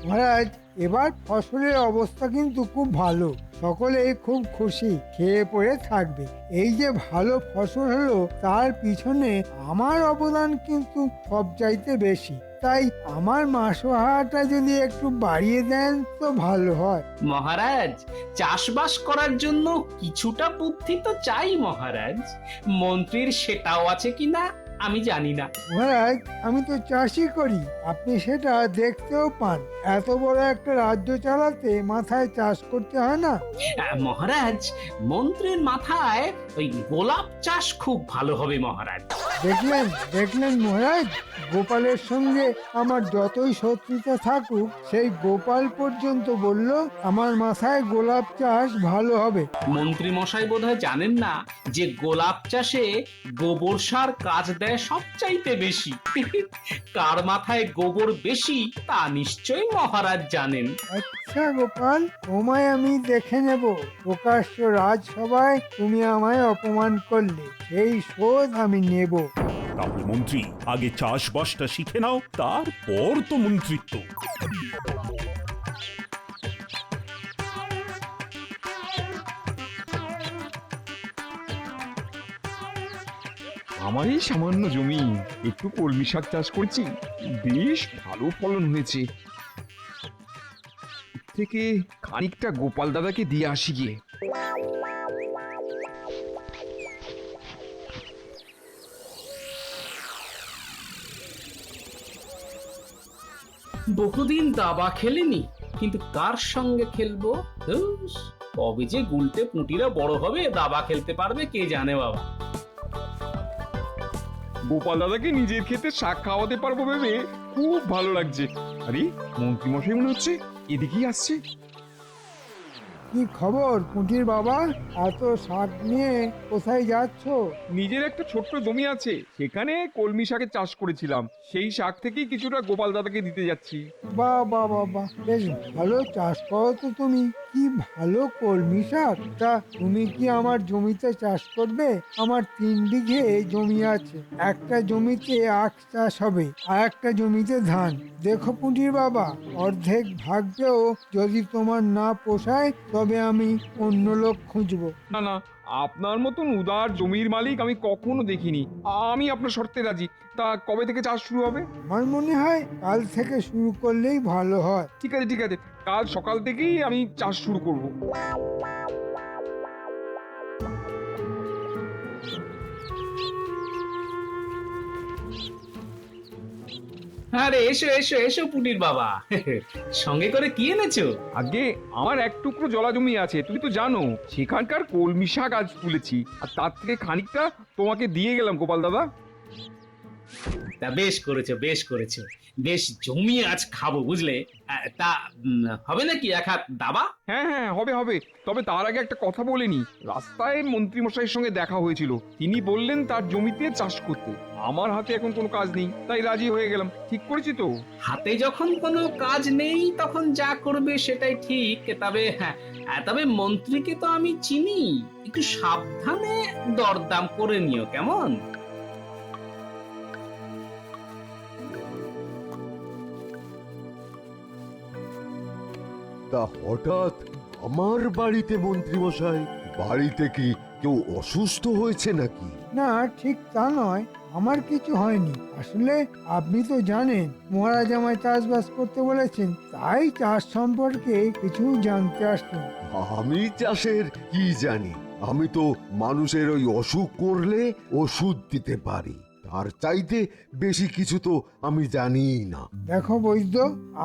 মহারাজ, এবার ফসলের অবস্থা কিন্তু খুব ভালো, সকলেই খুব খুশি, খেয়ে পড়ে থাকবে। এই যে ভালো ফসল হলো, তার পিছনে আমার অবদান কিন্তু সবচাইতে বেশি। তাই আমার মাসোহারাটা যদি একটু বাড়িয়ে দেন তো ভালো হয়। মহারাজ, চাষবাস করার জন্য কিছুটা বুদ্ধি তো চাই মহারাজ। মন্ত্রীর সেটাও আছে কিনা আমি জানি না। মহারাজ, আমি তো চাষই করি, আপনি সেটা দেখতেও পান। এত বড় একটা রাজ্য চালাতে মাথায় চাষ করতে হয় না? মহারাজ, মন্ত্রীর মাথায় ওই গোলাপ চাষ খুব ভালো হবে মহারাজ। দেখলেন দেখলেন মহারাজ, গোপালের সঙ্গে আমার যতই শত্রুতা থাকুক, সেই গোপাল পর্যন্ত বলল আমার মাথায় গোলাপ চাষ ভালো হবে। মন্ত্রী মশাই বোধহয় জানেন না যে গোলাপ চাষে গোবর সার কাজ দেয় সবচাইতে বেশি। কার মাথায় গোবর বেশি তা নিশ্চয়ই মহারাজ জানেন। আচ্ছা গোপাল, তোমায় আমি দেখে নেব। প্রকাশ্য রাজসভায় তুমি আমায় অপমান করলে, সেই শোধ আমি নেব। তাহলে মন্ত্রী, আগে চাষবাসটা শিখে নাও, তারপর তো মন্ত্রিত্ব। আমার এই সামান্য জমি একটু কলমি শাক চাষ করছি, বেশ ভালো ফলন হয়েছে। এর থেকে খানিকটা গোপাল দাদাকে দিয়ে আসি গিয়ে। বহুদিন দাবা খেলিনি, কিন্তু কার সঙ্গে খেলবো? ধুস, কবে যে গুলটে পুঁটিরা বড় হবে দাবা খেলতে পারবে কে জানে বাবা। গোপাল দাদাকে নিজের ক্ষেতে শাক খাওয়াতে পারবো ভেবে খুব ভালো লাগছে। আরে মন্ত্রী মশাই মনে হচ্ছে এদিকেই আসছে। কি খবর পুঁটির বাবা, এত শাক নিয়ে কোথায় যাচ্ছ? নিজের একটা ছোট্ট জমি আছে, সেখানে কলমি শাকের চাষ করেছিলাম, সেই শাক থেকেই কিছুটা গোপাল দাদাকে দিতে যাচ্ছি। বাহ বাহ বাহ বাহ, বেশ ভালো চাষ করো তো তুমি। কি ভালো কলমি শাক! তা তুমি কি আমার জমিতে চাষ করবে? আমার 3 বিঘে জমি আছে। একটা জমিতে আখ চাষ হবে, আর একটা জমিতে ধান। দেখো পুঁটির বাবা, অর্ধেক ভাগকেও যদি তোমার না পোষায়, তবে আমি অন্য লোক খুঁজবো। না না, আপনার মতন উদার জমির মালিক আমি কখনো দেখিনি। আমি আপনার শর্তে রাজি। তা কবে থেকে চাষ শুরু হবে? আমার মনে হয় কাল থেকে শুরু করলেই ভালো হয়। ঠিক আছে ঠিক আছে, কাল সকাল থেকেই আমি চাষ শুরু করব। আরে এসো এসো এসো পুটির বাবা, সঙ্গে করে কি এনেছো? আগে আমার এক টুকরো জলা জমি আছে, তুমি তো জানো, সেখানকার কলমি শাক আজ তুলেছি, আর তার থেকে খানিকটা তোমাকে দিয়ে গেলাম গোপাল দাদা। তা বেশ করেছো বেশ করেছো, বেশ জমিয়ে আজ খাবো বুঝলে। তা হবে নাকি এক হাত দাবা? হ্যাঁ হ্যাঁ, হবে হবে। তবে তার আগে একটা কথা বলিনি, রাস্তায় মন্ত্রী মশাইয়ের সঙ্গে দেখা হয়েছিল, তিনি বললেন তার জমিতে চাষ করতে। আমার হাতে এখন কোনো কাজ নেই, তাই রাজি হয়ে গেলাম। ঠিক করেছি তো? হাতে যখন কোনো কাজ নেই তখন যা করবে সেটাই ঠিক। তবে মন্ত্রীকে তো আমি চিনি, একটু সাবধানে দরদাম করে নিও কেমন? তা হঠাৎ আমার বাড়িতে মন্ত্রী মশাই? বাড়িতে কি কেউ অসুস্থ হয়েছে নাকি? না, ঠিক তা নয়, আমার কিছু হয়নি। আসলে আপনি তো জানেন মহারাজ আমায় চাষবাস করতে বলেছেন, তাই চাষ সম্পর্কে কিছু জানতে আসলাম। আমি চাষের কি জানি? আমি তো মানুষের ওই অসুখ করলে ওষুধ দিতে পারি, তার চাইতে বেশি কিছু তো আমি জানিই না। দেখো বৈদ্য,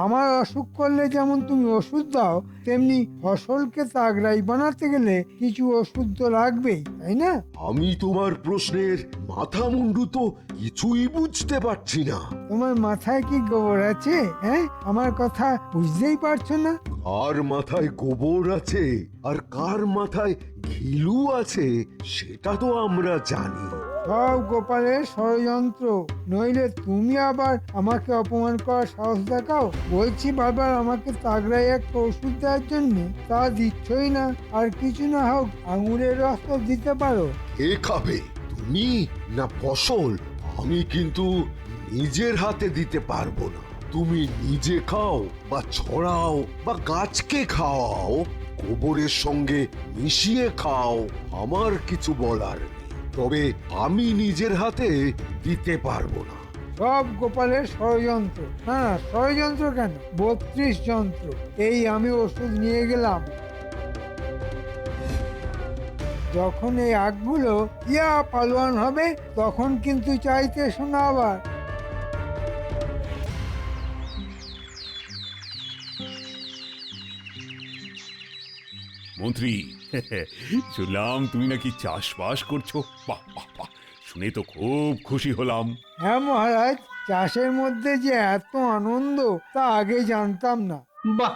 আমার অসুখ করলে যেমন তুমি ওষুধ দাও, তেমনি ফসলকে তাগড়াই বানাতে গেলে কিছু ওষুধ তো লাগবেই, তাই না? আমি তোমার প্রশ্নের মাথা মুন্ডু তো কিছুই বুঝতে পারছি না। তোমার মাথায় কি গোবর আছে? হ্যাঁ, আমার কথা বুঝতেই পারছো না? কার মাথায় গোবর আছে আর কার মাথায় ঘিলু আছে সেটা তো আমরা জানি। সব গোপালের ষড়যন্ত্র, নইলে তুমি আবার আমাকে অপমান করার সাহস দেখাও। বলছি বারবার আমাকে তাগড়াই একটা ওষুধ দেওয়ার জন্য, তা দিচ্ছই না। আর কিছু না হোক আঙুরের রস তো দিতে পারো। কে খাবে, তুমি না ফসল? আমি কিন্তু নিজের হাতে দিতে পারবো না। তুমি নিজে খাও বা ছড়াও বা গাছকে খাওয়াও, গোবরের সঙ্গে মিশিয়ে খাও, আমার কিছু বলার নেই। তবে আমি নিজের হাতে দিতে পারবো না। সব গোপালের ষড়যন্ত্র। না না, ষড়যন্ত্র কেন, 32 যন্ত্র। এই আমি ওষুধ নিয়ে গেলাম, যখন এই আগগুলো ইয়া পালোয়ান হবে তখন কিন্তু চাইতে শোনা আবার। মন্ত্রী, শুনলাম তুমি নাকি চাষবাস করছো। বাহ বাহ বাহ, শুনে তো খুব খুশি হলাম। হ্যাঁ মহারাজ, চাষের মধ্যে যে এত আনন্দ তা আগে জানতাম না। বাহ,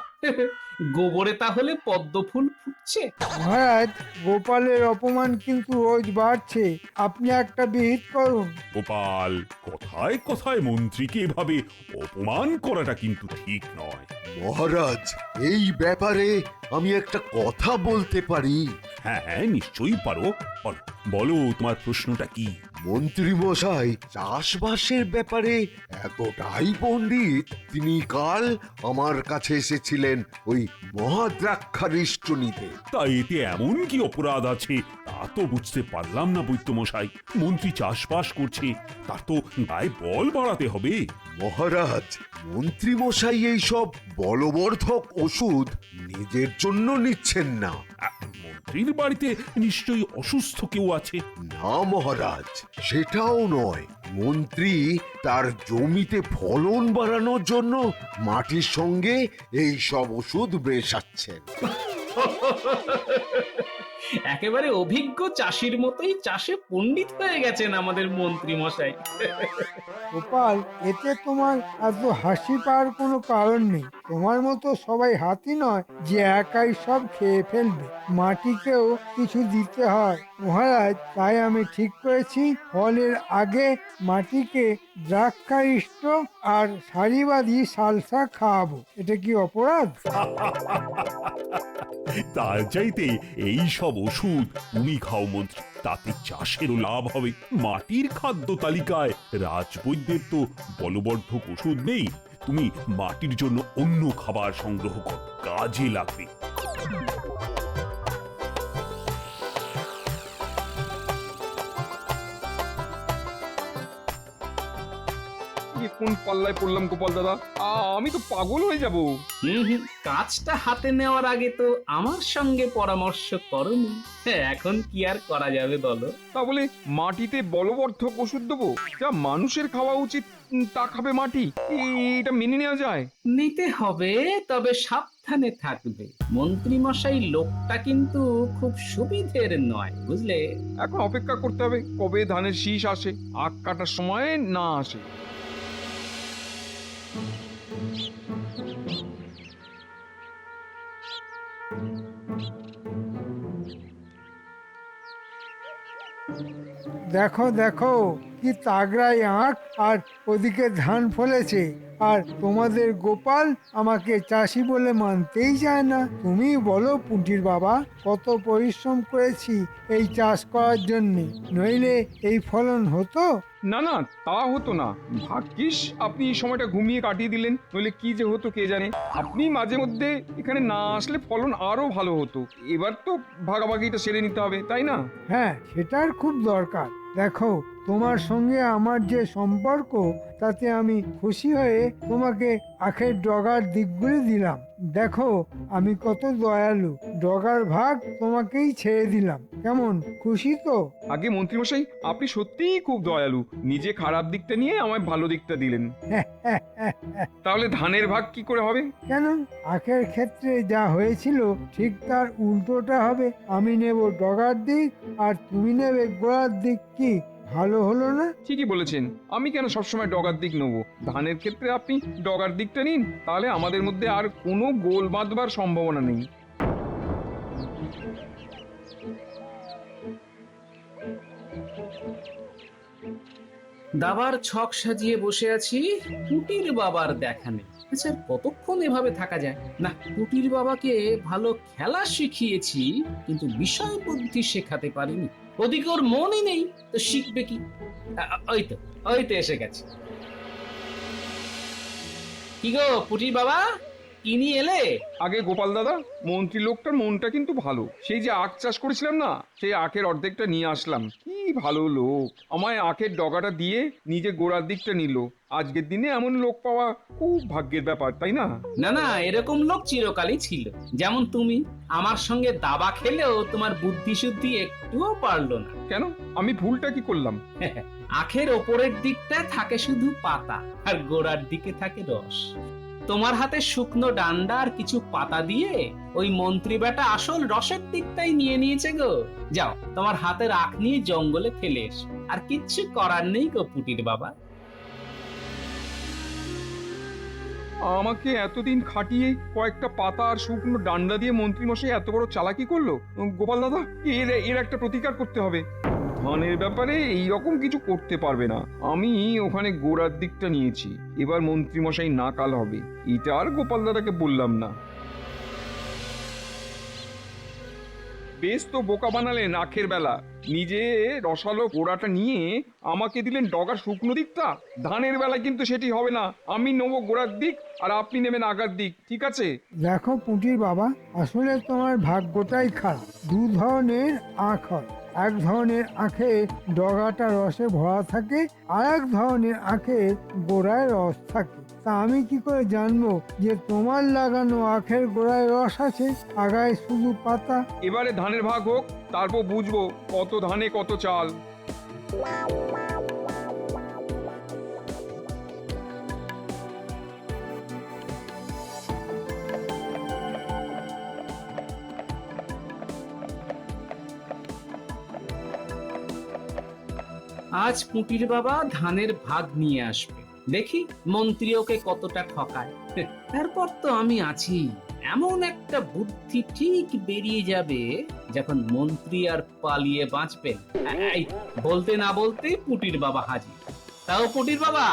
গোবরে তাহলে পদ্ম ফুল ফুটছে। মহারাজ, গোপালের অপমান কিন্তু রোজ বাড়ছে, আপনি একটা বিহিত করুন। গোপাল, কথায় কথায় মন্ত্রীকে এভাবে অপমান করাটা কিন্তু ঠিক নয়। মহারাজ, এই ব্যাপারে আমি একটা কথা বলতে পারি? হ্যাঁ হ্যাঁ, নিশ্চয়ই পারো। বলো বলো, তোমার প্রশ্নটা কি? মন্ত্রী মশাই চাষবাসের ব্যাপারে এতটাই পণ্ডিত, তিনি কাল আমার কাছে এসেছিলেন ওই মহাদ্রাক্ষারিষ্ট নিতে। তা এতে এমন কি অপরাধ আছে তা তো বুঝতে পারলাম না বৈদ্যমশাই। মন্ত্রী চাষবাস করছে, তার তো গায়ে বল বাড়াতে হবে। মহারাজ, মন্ত্রী মশাই এইসব বলবর্ধক ওষুধ নিজের জন্য নিচ্ছেন না। মন্ত্রীর বাড়িতে নিশ্চয়ই অসুস্থ কেউ আছে। না মহারাজ, সেটাও নয়। মন্ত্রী তার জমিতে ফলন বাড়ানোর জন্য মাটির সঙ্গে এই সব ওষুধ মেশাচ্ছেন। একেবারে অভিজ্ঞ চাষির মতোই চাষে পণ্ডিত হয়ে গেছেন আমাদের মন্ত্রী মশাই। গোপাল, এতে তোমার এত হাসি পাওয়ার কোনো কারণ নেই। তোমার মতো সবাই হাতি নয় যে একাই সব খেয়ে ফেলবে, মাটিকেও কিছু দিতে হয় মহারাজ। তাই আমি ঠিক করেছি ফলের আগে মাটিকে দ্রাক্ষারিষ্ট আর সারিবাদী সালসা খাওয়াবো। এটা কি অপরাধ? তার চাইতে এই সব ওষুধ তুমি খাও মন্ত্রী, তাতে চাষেরও লাভ হবে। মাটির খাদ্য তালিকায় রাজবৈদ্যের তো বলবর্ধক ওষুধ নেই। তুমি মাটির জন্য অন্য খাবার সংগ্রহ কর, কাজে লাগবে। কোন পাল্লায় পড়লাম গোপাল দাদা, আমি তো পাগল হয়ে যাব। কাজটা হাতে নেওয়ার আগে তো আমার সঙ্গে পরামর্শ করনি, এখন কি আর করা যাবে বলো? তা বলে মাটিতে বলবর্ধক ওষুধ দেবো? যা মানুষের খাওয়া উচিত তা খাবে মাটি? এটা মেনে নেওয়া যায়? নিতে হবে, তবে সাবধানে থাকবে। মন্ত্রী মশাই লোকটা কিন্তু খুব সুবিধের নয়, বুঝলে? এখন অপেক্ষা করতে হবে কবে ধানের শীষ আসে, আখ কাটার সময় না আসে। দেখো দেখো, কি তাগড়াই আঁক, আর ওদিকে ধান ফলেছে, আর তোমাদের গোপাল আমাকে চাষি বলে মানতেই চায় না। তুমি বলো পুঁটির বাবা, কত পরিশ্রম করেছি এই চাষ করার জন্য, নইলে এই ফলন হতো? না না, তা হতো না। ভাগ্যিস আপনি এই সময়টা ঘুমিয়ে কাটিয়ে দিলেন, নইলে কি যে হতো কে জানে। আপনি মাঝে মধ্যে এখানে না আসলে ফলন আরো ভালো হতো। এবার তো ভাগাভাগিটা সেরে নিতে হবে, তাই না? হ্যাঁ, সেটার খুব দরকার। দেখো, তোমার সঙ্গে আমার যে সম্পর্ক, তাতে আমি খুশি হয়ে তোমাকে আখের ডগার দিকগুলি দিলাম। দেখো আমি কত দয়ালু, ডগার ভাগ তোমাকেই ছেড়ে দিলাম। কেমন, খুশি তো? আগে মন্ত্রীমশাই, আপনি সত্যিই খুব দয়ালু। নিজে খারাপ দিকটা নিয়ে আমায় ভালো দিকটা দিলেন। তাহলে ধানের ভাগ কি করে হবে? কেন, আখের ক্ষেত্রে যা হয়েছিল ঠিক তার উল্টোটা হবে। আমি নেব ডগার দিক আর তুমি নেবে গোড়ার দিক। কি ভালো হলো না? ঠিকই বলেছেন। আমি কেন সবসময় ডগার দিক নেবো? ধানের ক্ষেত্রে আপনি ডগার দিকটা নিন, তাহলে আমাদের মধ্যে আর কোনো গোল বাঁধবার সম্ভাবনা নেই। দাবার ছক সাজিয়ে বসে আছি, পুটির বাবার দেখা নেই। আচ্ছা, কতক্ষণ এভাবে থাকা যায়? না, পুটির বাবাকে ভালো খেলা শিখিয়েছি, কিন্তু বিষয় বুদ্ধি শেখাতে পারিনি। ওদিকে ওর মনই নেই, তো শিখবে কি? ওই তো এসে গেছে। কি গো পুটির বাবা, কি নিয়ে এলে? আগে গোপাল দাদা, মন্ত্রী লোকটার মনটা কিন্তু ভালো। সেই যে আখ চাষ করেছিলাম না, সেই আখের অর্ধেকটা নিয়ে আসলাম। কি ভালো লোক, আমায় আখের ডগাটা দিয়ে নিজে গোড়ার দিকটা নিল। আজকের দিনে এমন লোক পাওয়া খুব ভাগ্যের ব্যাপার, তাই না? না না, এরকম লোক চিরকালই ছিল। যেমন তুমি আমার সঙ্গে দাবা খেলেও তোমার বুদ্ধি শুদ্ধি একটুও পারলো না। কেন, আমি ভুলটা কি করলাম? আখের ওপরের দিকটায় থাকে শুধু পাতা, আর গোড়ার দিকে থাকে রস। তোমার হাতে শুকনো ডান্ডা আর কিছু পাতা দিয়ে ওই মন্ত্রী বেটা আসল রসের দিকটাই নিয়ে নিয়েছে গো। যাও, তোমার হাতের আখ নিয়ে জঙ্গলে ফেলে এসো। আর কিচ্ছু করার নেই গো পুটির বাবা। আমাকে এতদিন খাটিয়ে কয়েকটা পাতা আর শুকনো ডান্ডা দিয়ে মন্ত্রী মশাই এত বড় চালাকি করলো। গোপাল দাদা, এর একটা প্রতিকার করতে হবে। ধানের ব্যাপারে এই রকম কিছু করতে পারবে না। আমি ওখানে গোড়ার দিকটা নিয়েছি, এবার মন্ত্রী মশাই নাকাল হবে। এটা আর গোপাল দাদাকে বললাম না। বেশ তো বোকা বানালেন আখের বেলা। নিজে রসালো গোড়াটা নিয়ে আমাকে দিলেন ডগার শুকনো দিকটা। ধানের বেলা কিন্তু সেটি হবে না। আমি নেবো গোড়ার দিক আর আপনি নেবেন আগার দিক, ঠিক আছে? দেখো পুঁটির বাবা, আসলে তোমার ভাগ্যটাই খারাপ। দু ধরনের আখ হয়। এক ধরনের আখে ডগাটা রসে ভরা থাকে, আর এক ধরনের আখে গোড়ায় রস থাকে। তা আমি কি করে জানবো যে তোমার লাগানো আখের গোড়ায় রস আছে, আগায় শুধু পাতা? এবারে ধানের ভাগ হোক, তারপর বুঝবো কত ধানে কত চাল। আজ পুটির বাবা ধানের ভাগ নিয়ে আসবে, দেখি মন্ত্রী ওকে কতটা ঠকায়। তারপর তো আমি আছি। এমন একটা বুদ্ধি ঠিক বেরিয়ে যাবে যখন মন্ত্রী আর পালিয়ে বাঁচবেন। এই, বলতে না বলতেই পুটির বাবা হাজির। তাও পুটির বাবা,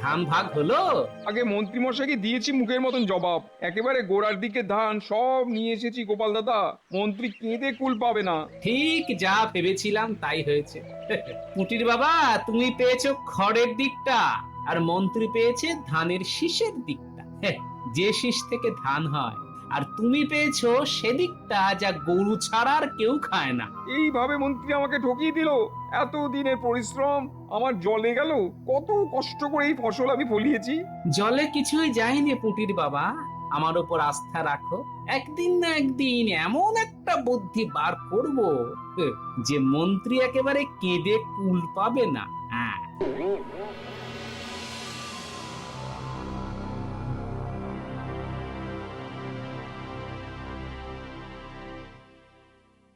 ধান ভাগ হলো? আগে মন্ত্রী মশাইকে দিয়েছি মুখের মতন জবাব। একেবারে গোড়ার দিকে ধান সব নিয়ে এসেছি গোপাল দাদা। মন্ত্রী কেঁদে কুল পাবে না। ঠিক যা ভেবেছিলাম তাই হয়েছে। পুটির বাবা, তুমি পেয়েছো খড়ের দিকটা, আর মন্ত্রী পেয়েছে ধানের শীষের দিকটা, যে শীষ থেকে ধান হয়। আর তুমি পেয়েছো সেদিকটা যা গরু ছাড়া আর কেউ খায় না। এইভাবে মন্ত্রী আমাকে ঠকিয়ে দিল। এত দিনের পরিশ্রম আমার জলে গেল। কত কষ্ট করে এই ফসল আমি ফলিয়েছি। জলে কিছুই যায়নি পুটির বাবা, আমার উপর আস্থা রাখো। একদিন না একদিন এমন একটা বুদ্ধি বার করব যে মন্ত্রী একেবারে কেঁদে কুল পাবে না। হ্যাঁ,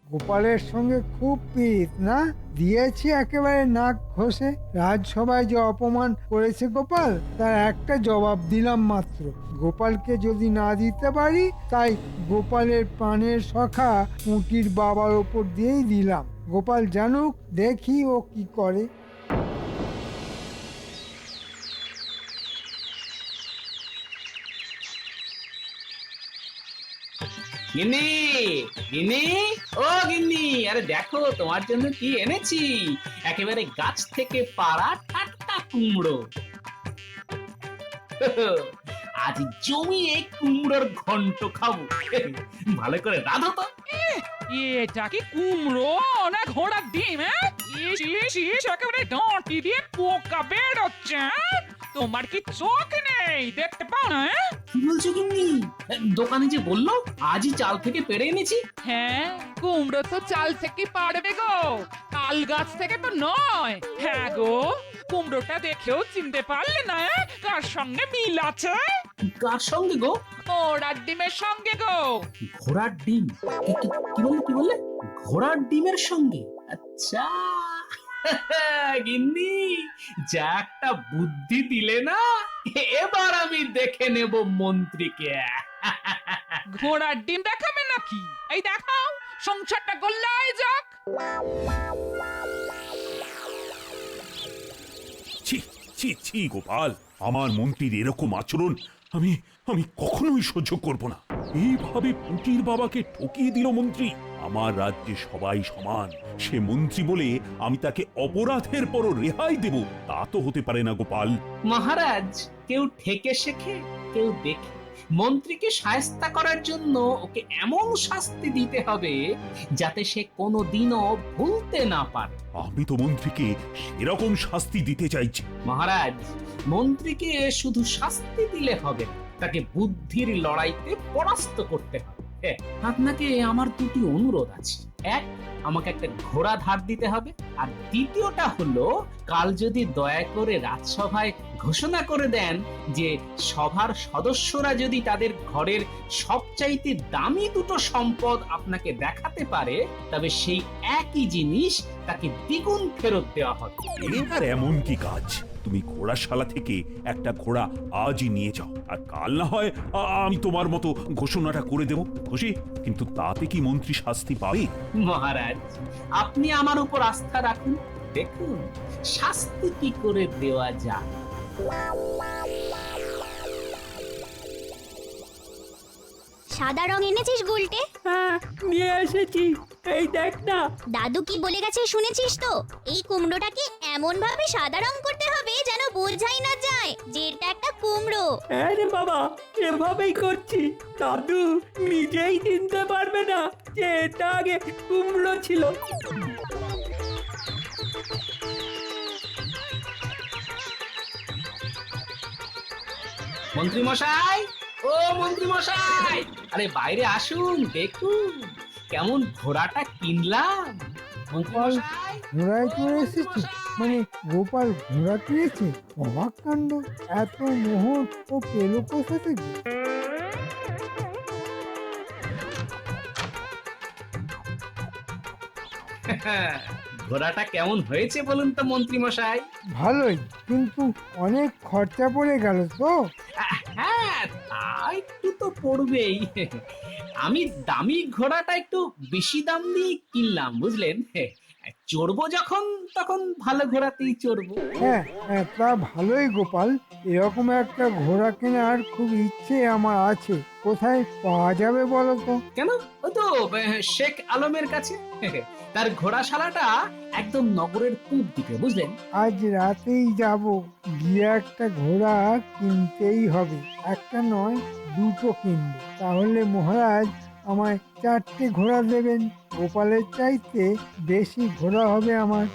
গোপালের সঙ্গে খুব পিত না? দিয়েছি একেবারে নাক ঘষে। রাজসভায় যে অপমান করেছে গোপাল, তার একটা জবাব দিলাম মাত্র। গোপালকে যদি না দিতে পারি, তাই গোপালের প্রাণের সখা পুঁটির বাবার ওপর দিয়েই দিলাম। গোপাল জানুক, দেখি ও কি করে। গিন্নি, গিন্নি, ও গিন্নি, আরে দেখো তোমার জন্য কি এনেছি। একেবারে গাছ থেকে পাড়া টাটকা কুমড়ো। আজ জমিয়ে কুমড়োর ঘন্ট খাবো। ভালো করে রাঁধো তো। এটা কি কুমড়ো না ঘোড়ার ডিম? একেবারে ডাঁটি দিয়ে পোকা বেরোচ্ছে। তোমার কি চোখ নেই, দেখতে পাও না? কি বলছো গিন্নি? দোকানে যে বললো আজই চাল থেকে পেড়ে এনেছি। হ্যাঁ, কুমড়ো তো চাল থেকে পারবে গো, তাল গাছ থেকে তো নয়। হ্যাঁ গো, কুমড়োটা দেখেও চিনতে পারলে না কার সঙ্গে মিল আছে? কার সঙ্গে গো? ঘোড়ার ডিমের সঙ্গে গো। ঘোড়ার ডিম? কি বললে? ঘোড়ার ডিমের সঙ্গে? আচ্ছা গিন্নি, যা একটা বুদ্ধি দিলে না, এবার আমি দেখে নেব মন্ত্রীকে। ঘোড়ার ডিম দেখাবে নাকি? এই দেখাও, সংসারটা গোল্লায় যাক। ছি ছি ছি গোপাল, আমার মন্ত্রীর এরকম আচরণ আমি আমি কখনোই সহ্য করব না। এইভাবে পুটির বাবাকে ঠকিয়ে দিল মন্ত্রী। আমার রাজ্যে সবাই সমান। সে মন্ত্রী বলে আমি তাকে অপরাধের পরও রেহাই দেব, তা তো হতে পারে না গোপাল। মহারাজ, কেউ ঠেকে শেখে, কেউ দেখে মন্ত্রীকে শায়েস্তা করার জন্য ওকে এমন শাস্তি দিতে হবে যাতে সে কোনোদিনও ভুলতে না পারে। আমি তো মন্ত্রীকে সেরকম শাস্তি দিতে চাইছি। মহারাজ, মন্ত্রীকে শুধু শাস্তি দিলে হবে না, তাকে বুদ্ধির লড়াইতে পরাস্ত করতে হবে। আপনাকে আমার দুটি অনুরোধ আছে। এক, আমাকে একটা ঘোড়া ধার দিতে হবে, আর দ্বিতীয়টা হলো কাল যদি দয়া করে রাজসভায় ঘোষণা করে দেন যে সভার সদস্যরা যদি তাদের ঘরের সবচাইতে দামি দুটো সম্পদ আপনাকে দেখাতে পারে, তবে সেই একই জিনিস তাকে দ্বিগুণ ফেরত দেওয়া হবে। এবার এমন কি কাজ? তুমি ঘোড়াশালা থেকে একটা ঘোড়া আজই নিয়ে যাও, আর কাল না হয় আমি তোমার মতো ঘোষণাটা করে দেব, খুশি? কিন্তু তাতে কি মন্ত্রী শাস্তি পাবে? মহারাজ, আপনি আমার উপর আস্থা রাখুন, দেখুন শাস্তি কি করে দেওয়া যায়। সাদা রং এনেছিস গুলটে? হ্যাঁ, নিয়ে এসেছি, এই দেখ না। দাদু কি বলে গেছে শুনেছিস তো? এই কুমড়োটাকে এমন ভাবে সাদা রং করতে হবে যেন বোঝাই না যায় যে এটা একটা কুমড়ো। হ্যাঁ রে বাবা, এভাবেই করছি। দাদু নিজেই চিনতে পারবে না যে এটা আগে কুমড়ো ছিল। মন্ত্রী মশাই, ও মন্ত্রী মশাই, আরে বাইরে আসুন, দেখুন কেমন ঘোড়াটা কিনলাম। মন্ত্রী গোপাল মশাই, ঘোড়ায় চড়ে এসেছে, মানে গোপাল ঘোড়া কিনেছে? অবাক কাণ্ড! এত মোহর ও পেল কোথা থেকে? ঘোড়াটা কেমন হয়েছে বলুন তো মন্ত্রী মশাই? ভালোই, কিন্তু অনেক খরচা পড়ে গেল তো। হ্যাঁ, তা একটু তো পড়বেই। আমি দামি ঘোড়াটা একটু বেশি দাম দিয়ে কিনলাম, বুঝলেন? চড়বো যখন তখন ভালো ঘোড়াতেই চড়বো। হ্যাঁ হ্যাঁ, তা ভালোই গোপাল। এরকম একটা ঘোড়া কেনার খুব ইচ্ছে আমার আছে। কোথায় পাওয়া যাবে বলো তো? কেন? ও তো শেখ আলমের কাছে। তার ঘোড়াশালাটা একদম নগরের পূব দিকে, বুঝলেন? আজ রাতেই যাব, গিয়ে একটা ঘোড়া কিনতেই হবে। একটা নয়, দুটো কিনবো। তাহলে মহারাজ আমায় 4টে ঘোড়া দেবেন। গোপালের চাইতে বেশি ঘোড়া হবে আমার।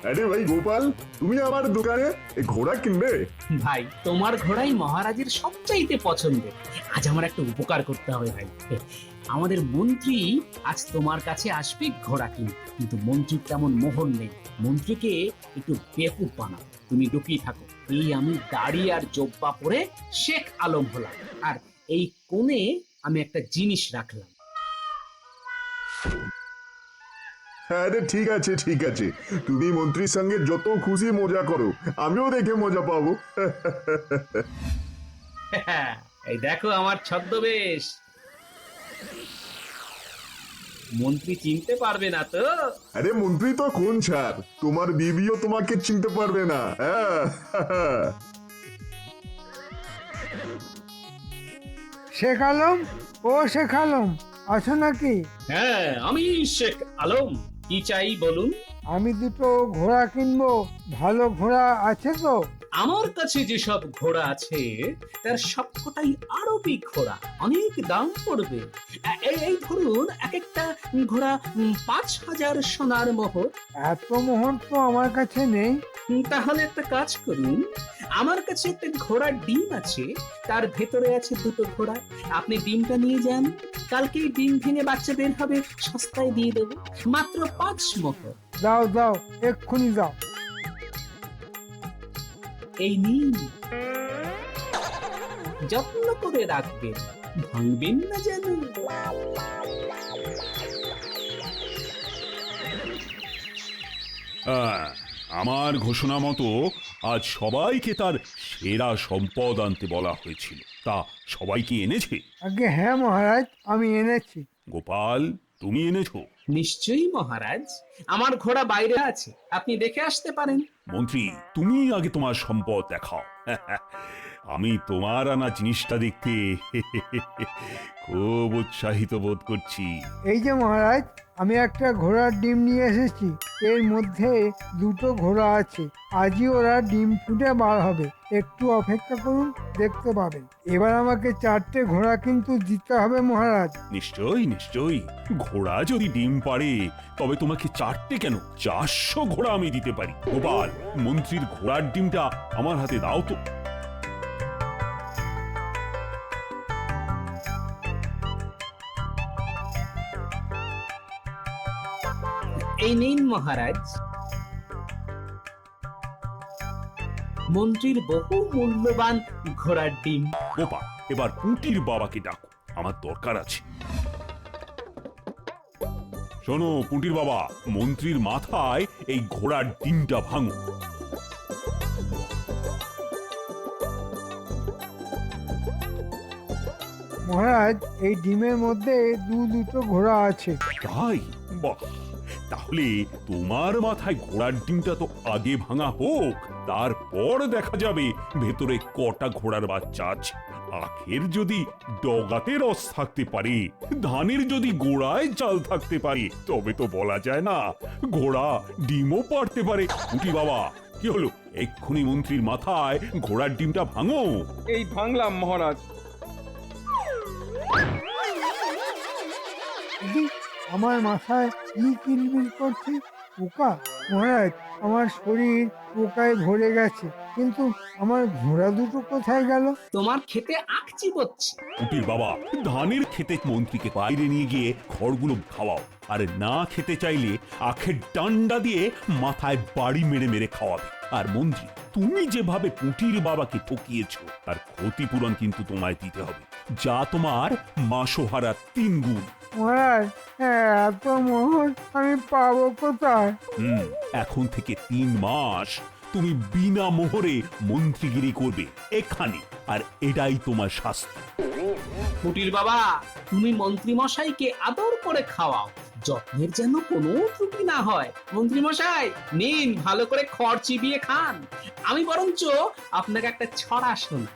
আরে ভাই গোপাল, তুমি আমার দোকানে এই ঘোড়া কিনবে? ভাই, তোমার ঘোড়াই মহারাজের সবচাইতে পছন্দের। আজ আমার একটা উপকার করতে হবে ভাই। আমাদের মন্ত্রী আজ তোমার কাছে আসবে ঘোড়া কিনতে, কিন্তু মন্ত্রীর তেমন মোহর নেই। মন্ত্রীকে একটু বেকুব বানাও। তুমি লুকিয়ে থাকো। এই আমি দাড়ি আর জোব্বা পরে শেখ আলম হলাম, আর এই কোণে আমি একটা জিনিস রাখলাম। হ্যাঁ রে, ঠিক আছে ঠিক আছে, তুমি মন্ত্রীর সঙ্গে যত খুশি মজা করো, আমিও দেখে মজা পাবো। এই দেখো আমার ছদ্মবেশ। মন্ত্রী চিনতে পারবে না তো? আরে মন্ত্রী তো কোন ছাড়, তোমার বিবিও তোমাকে চিনতে পারবে না। হ্যাঁ। শেখ আলম, ও শেখ আলম, আছো নাকি? হ্যাঁ, আমি শেখ আলম। কি চাই বলুন? আমি দুটো ঘোড়া কিনবো। ভালো ঘোড়া আছে তো? আমার কাছে যেসব ঘোড়া আছে তার সবকটাই আরবি ঘোড়া, অনেক দাম পড়বে। এই ধরুন, এক একটা ঘোড়া 5,000 সোনার মোহর। এত মোহর তো আমার কাছে নেই। তাহলে একটা কাজ করুন, আমার কাছে একটা ঘোড়ার ডিম আছে, তার ভেতরে আছে দুটো ঘোড়া। আপনি ডিমটা নিয়ে যান, কালকেই ডিম ভেঙে বাচ্চা বের হবে, সস্তায় দিয়ে দেবো, মাত্র 5 মোহর। দাও দাও, এক্ষুনি দাও। এই নিন, যত্ন করে রাখবেন, ভাঙবেন না যেন। আমার ঘোষণা মতো আজ সবাইকে তার সেরা সম্পদ আনতে বলা হয়েছিল। তা সবাই কি এনেছে? আগে হ্যাঁ মহারাজ, আমি এনেছি। গোপাল, তুমি এনেছো? নিশ্চয়ই মহারাজ, আমার ঘোড়া বাইরে আছে, আপনি দেখে আসতে পারেন। মন্ত্রী, তুমি আগে তোমার সম্পদ দেখাও। আমি তোমার আনা জিনিসটা দেখতে খুব উৎসাহিত বোধ করছি। এই যে মহারাজ, আমি একটা ঘোড়ার ডিম নিয়ে এসেছি। এর মধ্যে দুটো ঘোড়া আছে। আজই ওরা ডিম ফুটে বার হবে। একটু অপেক্ষা করুন, দেখতে পাবেন। এবার আমাকে 4টে ঘোড়া কিন্তু দিতে হবে মহারাজ। নিশ্চয়ই নিশ্চয়ই, ঘোড়া যদি ডিম পাড়ে তবে তোমাকে 4টে কেন, 400 ঘোড়া আমি দিতে পারি। গোপাল, মন্ত্রীর ঘোড়ার ডিমটা আমার হাতে দাও তো। এই নিন মহারাজ, মন্ত্রীর বহু মূল্যবান ঘোড়ার ডিম। গোপাল, এবার পুঁটির বাবাকে ডাকো, আমার দরকার আছে। শোনো পুঁটির বাবা, মন্ত্রীর মাথায় এই ঘোড়ার ডিমটা ভাঙো। মহারাজ, এই ডিমের মধ্যে দুটো ঘোড়া আছে। তাই? বাহ, তাহলে তোমার মাথায় ঘোড়ার ডিমটা তো আগে ভাঙা হোক, তারপর দেখা যাবে ভেতরে কটা ঘোড়ার বাচ্চা আছে। আখের যদি ডগাতে রস থাকতে পারে, ধানের যদি গোড়ায় চাল থাকতে পারে, তবে তো বলা যায় না ঘোড়া ডিমও পারতে পারে। উঠি বাবা, কি হলো? এক্ষুনি মন্ত্রীর মাথায় ঘোড়ার ডিমটা ভাঙো। এই ভাঙলাম মহারাজ। দিদি, আমার মাথায় কি কিলবিল করছে? পোকা? মহারাজ, আমার শরীর পোকায় ভরে গেছে, কিন্তু আমার ঘোড়া দুটো কোথায় গেল? তোমার খেতে আখ চিবোচ্ছে। উটির বাবা, ধানের খেতে মন্ত্রীকে বাইরে নিয়ে গিয়ে খড়গুলো খাওয়াও, আর না খেতে চাইলে আখের ডান্ডা দিয়ে মাথায় বাড়ি মেরে মেরে খাওয়াবে। আর মন্ত্রী, তুমি যেভাবে পুঁটির বাবাকে ঠকিয়েছ তার ক্ষতিপূরণ কিন্তু তোমায় দিতে হবে, যা তোমার মাসোহারা 3 গুণ। মহারাজ, এত মোহর আমি পাবো কোথায়? এখন থেকে 3 মাস তুমি বিনা মোহরে মন্ত্রীগিরি করবে এখানে, আর এটাই তোমার শাস্তি। কুটির বাবা, তুমি মন্ত্রী মশাইকে আদর করে খাওয়াও, যত্নের যেন কোনো ত্রুটি না হয়। মন্ত্রী মশাই নিন, ভালো করে খড় চিবিয়ে খান। আমি বরঞ্চ আপনাকে একটা ছড়া শোনাই।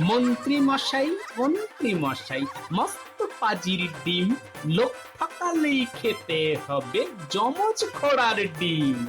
মন্ত্রী মশাই মস্ত পাজির ডিম, লোক ঠকালেই খেতে হবে জমজ ঘোড়ার ডিম।